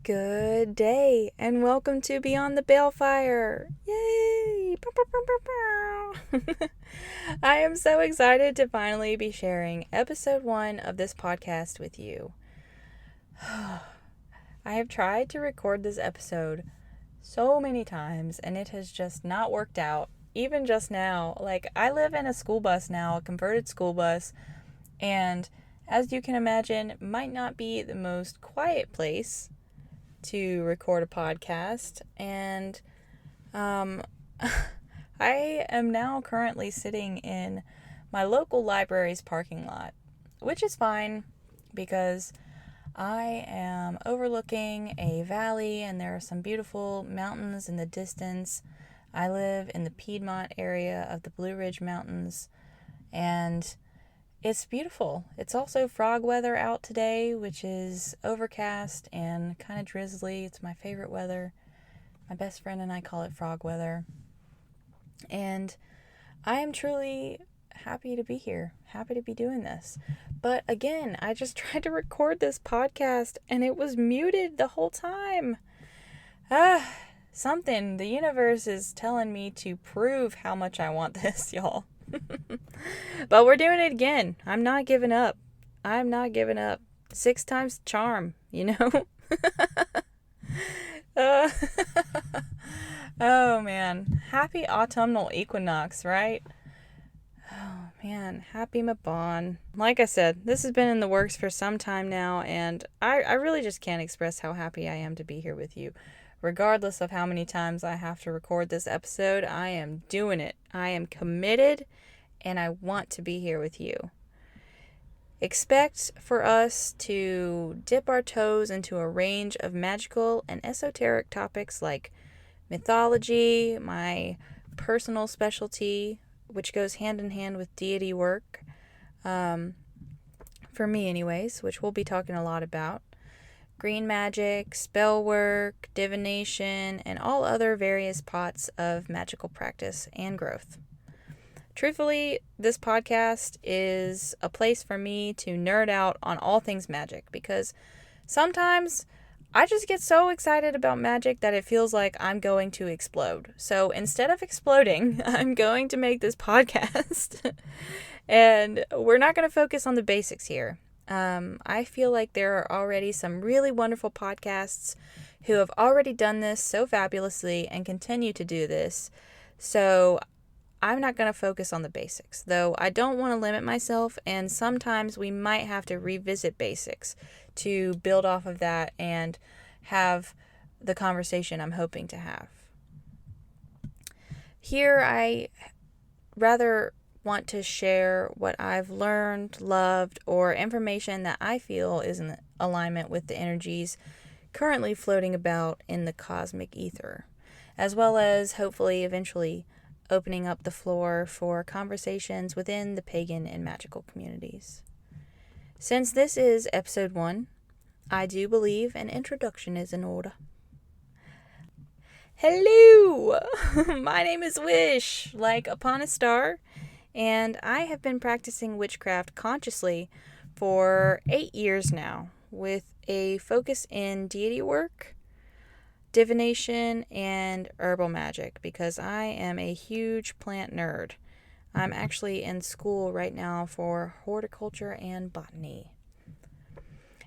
Good day, and welcome to Beyond the Balefire. Yay! Bow, bow, bow, bow, bow. I am so excited to finally be sharing episode 1 of this podcast with you. I have tried to record this episode so many times, and it has just not worked out. Even just now, I live in a school bus now, a converted school bus, and as you can imagine, might not be the most quiet place to record a podcast, and I am now currently sitting in my local library's parking lot, which is fine because I am overlooking a valley and there are some beautiful mountains in the distance. I live in the Piedmont area of the Blue Ridge Mountains, and it's beautiful. It's also frog weather out today, which is overcast and kind of drizzly. It's my favorite weather. My best friend and I call it frog weather. And I am truly happy to be here, happy to be doing this. But again, I just tried to record this podcast and it was muted the whole time. The universe is telling me to prove how much I want this, y'all. But we're doing it again. I'm not giving up. 6 times the charm, you know? Oh, man. Happy Autumnal Equinox, right? Oh, man. Happy Mabon. Like I said, this has been in the works for some time now, and I really just can't express how happy I am to be here with you. Regardless of how many times I have to record this episode, I am doing it. I am committed, and I want to be here with you. Expect for us to dip our toes into a range of magical and esoteric topics like mythology, my personal specialty, which goes hand in hand with deity work, for me anyways, which we'll be talking a lot about, green magic, spell work, divination, and all other various pots of magical practice and growth. Truthfully, this podcast is a place for me to nerd out on all things magic because sometimes I just get so excited about magic that it feels like I'm going to explode. So instead of exploding, I'm going to make this podcast. And we're not going to focus on the basics here. I feel like there are already some really wonderful podcasts who have already done this so fabulously and continue to do this. So I'm not going to focus on the basics, though I don't want to limit myself, and sometimes we might have to revisit basics to build off of that and have the conversation I'm hoping to have. Here, I rather want to share what I've learned, loved, or information that I feel is in alignment with the energies currently floating about in the cosmic ether, as well as hopefully eventually opening up the floor for conversations within the pagan and magical communities. Since this is episode 1, I do believe an introduction is in order. Hello! My name is Wish, like upon a star, and I have been practicing witchcraft consciously for 8 years now, with a focus in deity work, divination, and herbal magic, because I am a huge plant nerd. I'm actually in school right now for horticulture and botany.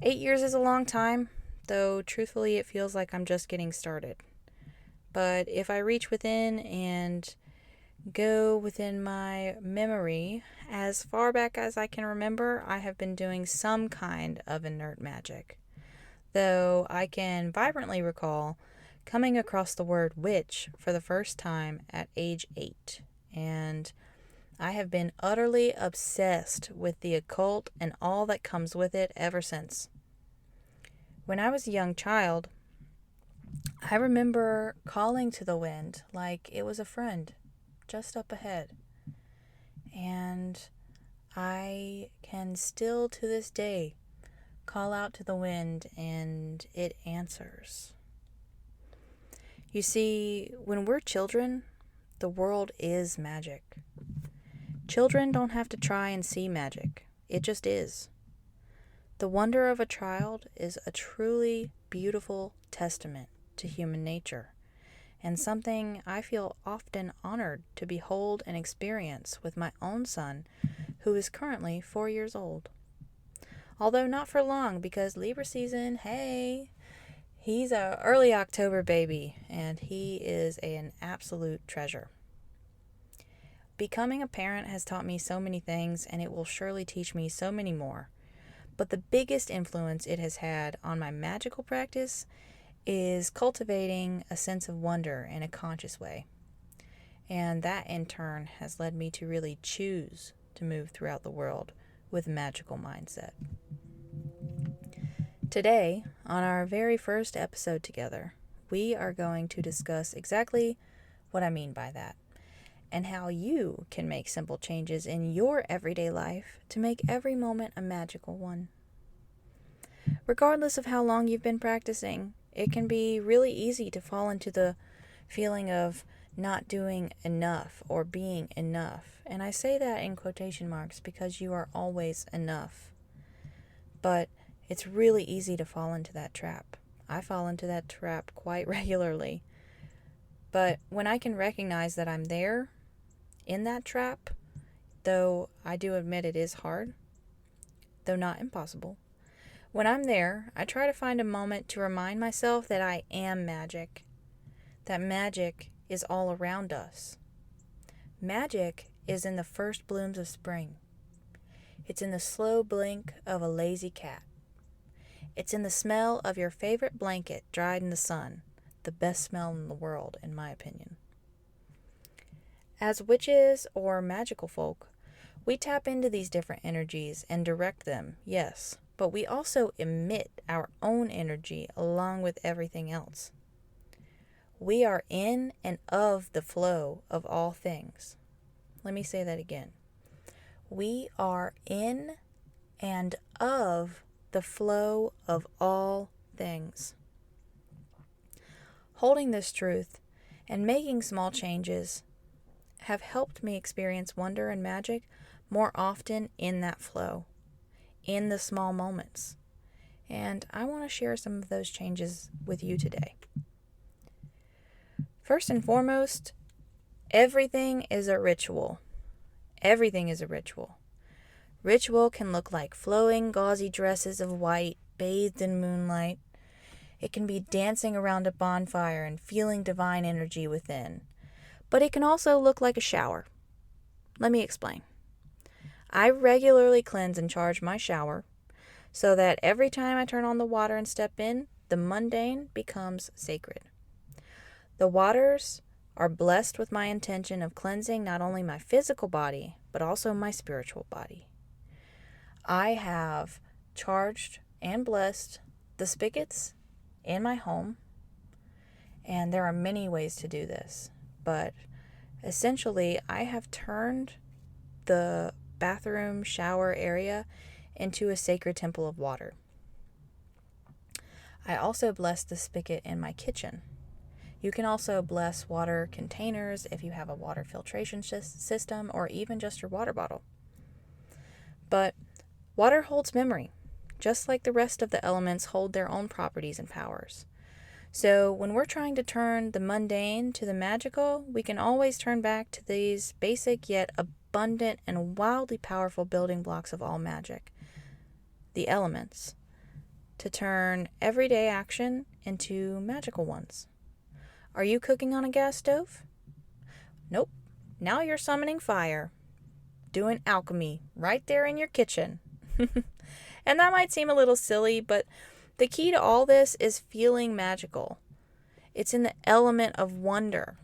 8 years is a long time, though truthfully it feels like I'm just getting started. But if I reach within and go within my memory, as far back as I can remember, I have been doing some kind of inert magic. Though I can vibrantly recall coming across the word witch for the first time at age 8, and I have been utterly obsessed with the occult and all that comes with it ever since. When I was a young child, I remember calling to the wind like it was a friend just up ahead, and I can still to this day call out to the wind and it answers. You see, when we're children, the world is magic. Children don't have to try and see magic. It just is. The wonder of a child is a truly beautiful testament to human nature, and something I feel often honored to behold and experience with my own son, who is currently 4 years old. Although not for long, because Libra season, hey, he's a early October baby, and he is an absolute treasure. Becoming a parent has taught me so many things, and it will surely teach me so many more. But the biggest influence it has had on my magical practice is cultivating a sense of wonder in a conscious way. And that in turn has led me to really choose to move throughout the world with a magical mindset. Today, on our very first episode together, we are going to discuss exactly what I mean by that, and how you can make simple changes in your everyday life to make every moment a magical one. Regardless of how long you've been practicing, it can be really easy to fall into the feeling of not doing enough or being enough. And I say that in quotation marks because you are always enough. But it's really easy to fall into that trap. I fall into that trap quite regularly. But when I can recognize that I'm there in that trap, though I do admit it is hard, though not impossible, when I'm there, I try to find a moment to remind myself that I am magic, that magic is all around us. Magic is in the first blooms of spring. It's in the slow blink of a lazy cat. It's in the smell of your favorite blanket dried in the sun, the best smell in the world, in my opinion. As witches or magical folk, we tap into these different energies and direct them, yes, but we also emit our own energy along with everything else. We are in and of the flow of all things. Let me say that again. We are in and of the flow of all things. Holding this truth and making small changes have helped me experience wonder and magic more often in that flow, in the small moments. And I want to share some of those changes with you today. First and foremost, everything is a ritual. Everything is a ritual. Ritual can look like flowing, gauzy dresses of white, bathed in moonlight. It can be dancing around a bonfire and feeling divine energy within. But it can also look like a shower. Let me explain. I regularly cleanse and charge my shower so that every time I turn on the water and step in, the mundane becomes sacred. The waters are blessed with my intention of cleansing not only my physical body, but also my spiritual body. I have charged and blessed the spigots in my home, and there are many ways to do this, but essentially I have turned the bathroom shower area into a sacred temple of water. I also bless the spigot in my kitchen. You can also bless water containers if you have a water filtration system or even just your water bottle. But water holds memory, just like the rest of the elements hold their own properties and powers. So when we're trying to turn the mundane to the magical, we can always turn back to these basic yet abundant and wildly powerful building blocks of all magic, the elements, to turn everyday action into magical ones. Are you cooking on a gas stove? Nope. Now you're summoning fire, doing alchemy right there in your kitchen. And that might seem a little silly, but the key to all this is feeling magical. It's in the element of wonder.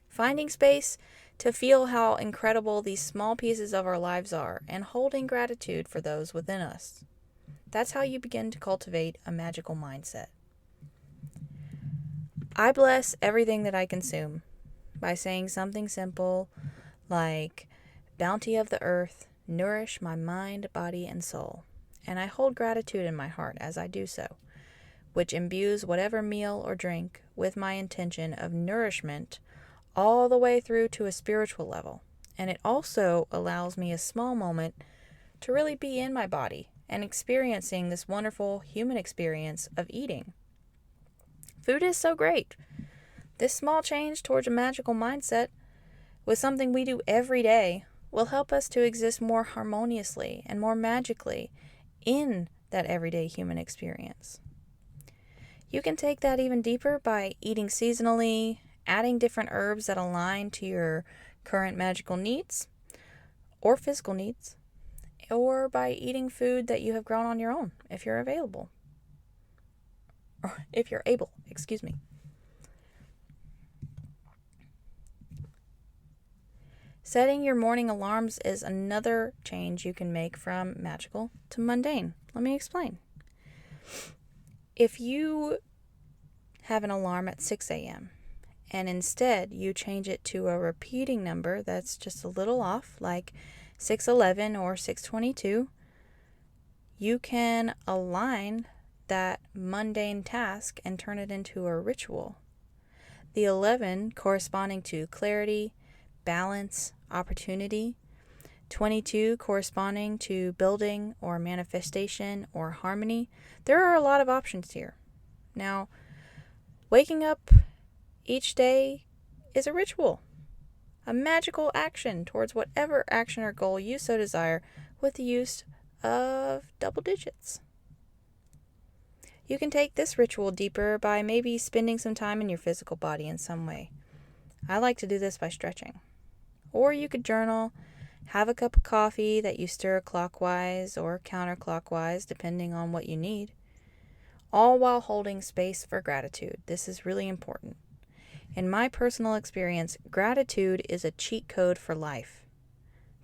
Finding space to feel how incredible these small pieces of our lives are and holding gratitude for those within us. That's how you begin to cultivate a magical mindset. I bless everything that I consume by saying something simple like, bounty of the earth, nourish my mind, body, and soul. And I hold gratitude in my heart as I do so, which imbues whatever meal or drink with my intention of nourishment all the way through to a spiritual level. And it also allows me a small moment to really be in my body and experiencing this wonderful human experience of eating. Food is so great. This small change towards a magical mindset with something we do every day will help us to exist more harmoniously and more magically in that everyday human experience. You can take that even deeper by eating seasonally, adding different herbs that align to your current magical needs or physical needs, or by eating food that you have grown on your own if you're available. Or if you're able, excuse me. Setting your morning alarms is another change you can make from magical to mundane. Let me explain. If you have an alarm at 6 a.m. and instead you change it to a repeating number that's just a little off, like 6:11 or 6:22, you can align that mundane task and turn it into a ritual. The 11 corresponding to clarity, balance, opportunity, 22 corresponding to building or manifestation or harmony. There are a lot of options here. Now, waking up each day is a ritual, a magical action towards whatever action or goal you so desire with the use of double digits. You can take this ritual deeper by maybe spending some time in your physical body in some way. I like to do this by stretching. Or you could journal, have a cup of coffee that you stir clockwise or counterclockwise depending on what you need, all while holding space for gratitude. This is really important. In my personal experience, gratitude is a cheat code for life.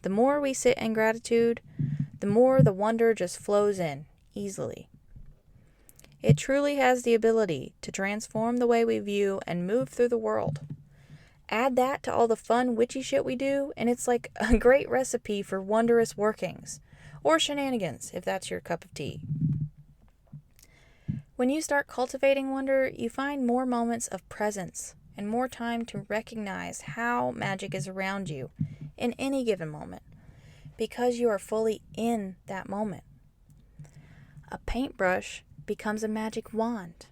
The more we sit in gratitude, the more the wonder just flows in easily. It truly has the ability to transform the way we view and move through the world. Add that to all the fun, witchy shit we do, and it's like a great recipe for wondrous workings, or shenanigans, if that's your cup of tea. When you start cultivating wonder, you find more moments of presence and more time to recognize how magic is around you in any given moment, because you are fully in that moment. A paintbrush becomes a magic wand.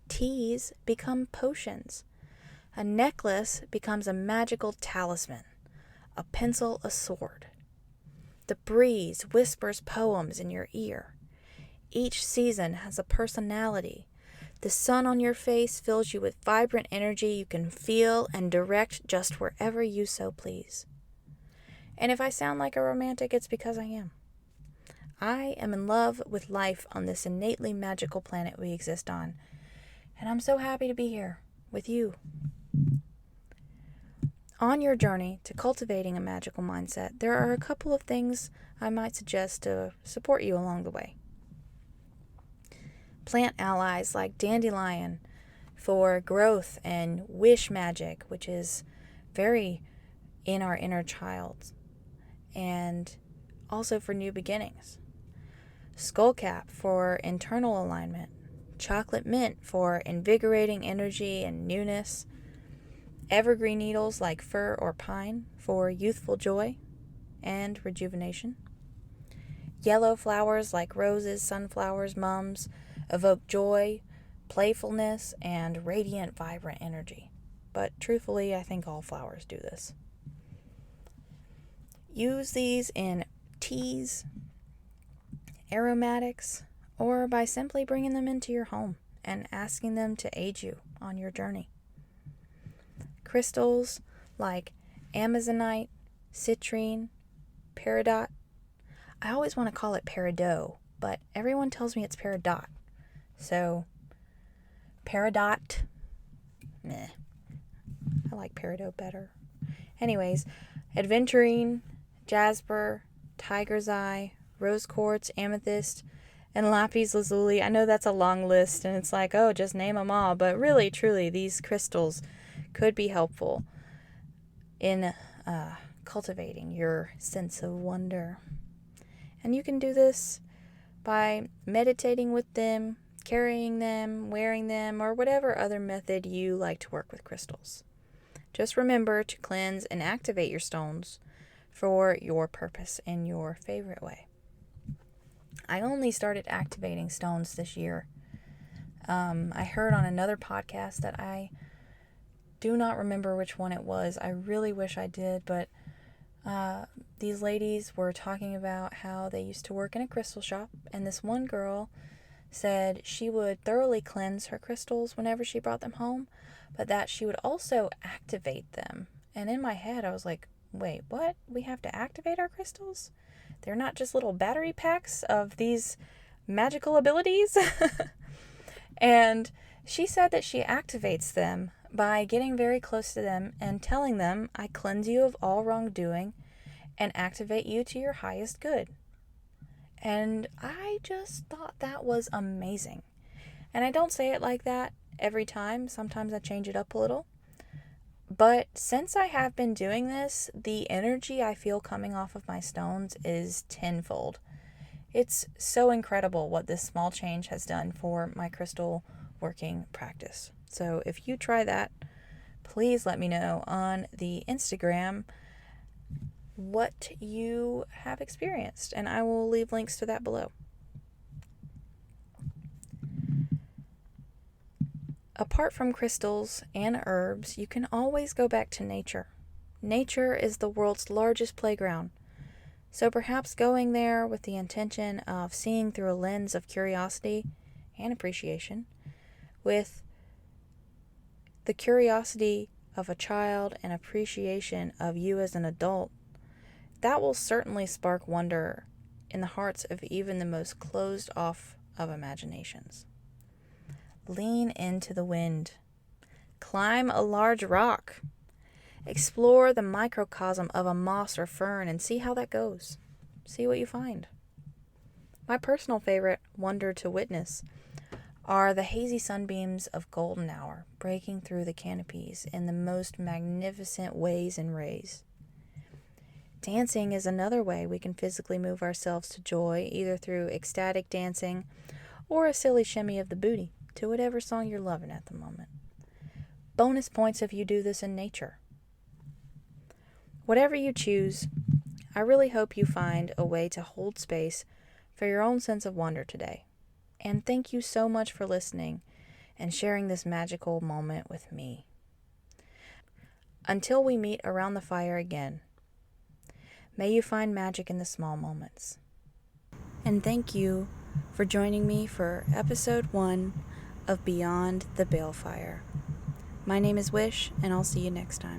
Teas become potions. A necklace becomes a magical talisman. A pencil a sword. The breeze whispers poems in your ear. Each season has a personality. The sun on your face fills you with vibrant energy you can feel and direct just wherever you so please. And if I sound like a romantic, it's because I am. I am in love with life on this innately magical planet we exist on, and I'm so happy to be here with you. On your journey to cultivating a magical mindset, there are a couple of things I might suggest to support you along the way. Plant allies like dandelion for growth and wish magic, which is very in our inner child, and also for new beginnings. Skullcap for internal alignment. Chocolate mint for invigorating energy and newness. Evergreen needles like fir or pine for youthful joy and rejuvenation. Yellow flowers like roses, sunflowers, mums evoke joy, playfulness, and radiant, vibrant energy. But truthfully, I think all flowers do this. Use these in teas, aromatics, or by simply bringing them into your home and asking them to aid you on your journey. Crystals like amazonite, citrine, peridot. I always want to call it peridot, but everyone tells me it's peridot. So, peridot, meh. I like peridot better. Anyways, aventurine, jasper, tiger's eye, rose quartz, amethyst, and lapis lazuli. I know that's a long list, and it's like, oh, just name them all. But really, truly, these crystals could be helpful in cultivating your sense of wonder. And you can do this by meditating with them, carrying them, wearing them, or whatever other method you like to work with crystals. Just remember to cleanse and activate your stones for your purpose in your favorite way. I only started activating stones this year. I heard on another podcast that I do not remember which one it was. I really wish I did, but these ladies were talking about how they used to work in a crystal shop, and this one girl said she would thoroughly cleanse her crystals whenever she brought them home, but that she would also activate them. And in my head, I was like, wait, what? We have to activate our crystals? They're not just little battery packs of these magical abilities? And she said that she activates them by getting very close to them and telling them, I cleanse you of all wrongdoing and activate you to your highest good. And I just thought that was amazing. And I don't say it like that every time. Sometimes I change it up a little. But since I have been doing this, the energy I feel coming off of my stones is tenfold. It's so incredible what this small change has done for my crystal working practice. So if you try that, please let me know on the Instagram what you have experienced, and I will leave links to that below. Apart from crystals and herbs, you can always go back to nature. Nature is the world's largest playground. So perhaps going there with the intention of seeing through a lens of curiosity and appreciation, with the curiosity of a child and appreciation of you as an adult, that will certainly spark wonder in the hearts of even the most closed off of imaginations. Lean into the wind. Climb a large rock. Explore the microcosm of a moss or fern and see how that goes. See what you find. My personal favorite wonder to witness are the hazy sunbeams of golden hour breaking through the canopies in the most magnificent ways and rays. Dancing is another way we can physically move ourselves to joy, either through ecstatic dancing or a silly shimmy of the booty to whatever song you're loving at the moment. Bonus points if you do this in nature. Whatever you choose, I really hope you find a way to hold space for your own sense of wonder today. And thank you so much for listening and sharing this magical moment with me. Until we meet around the fire again, may you find magic in the small moments. And thank you for joining me for episode 1 of Beyond the Balefire. My name is Wish, and I'll see you next time.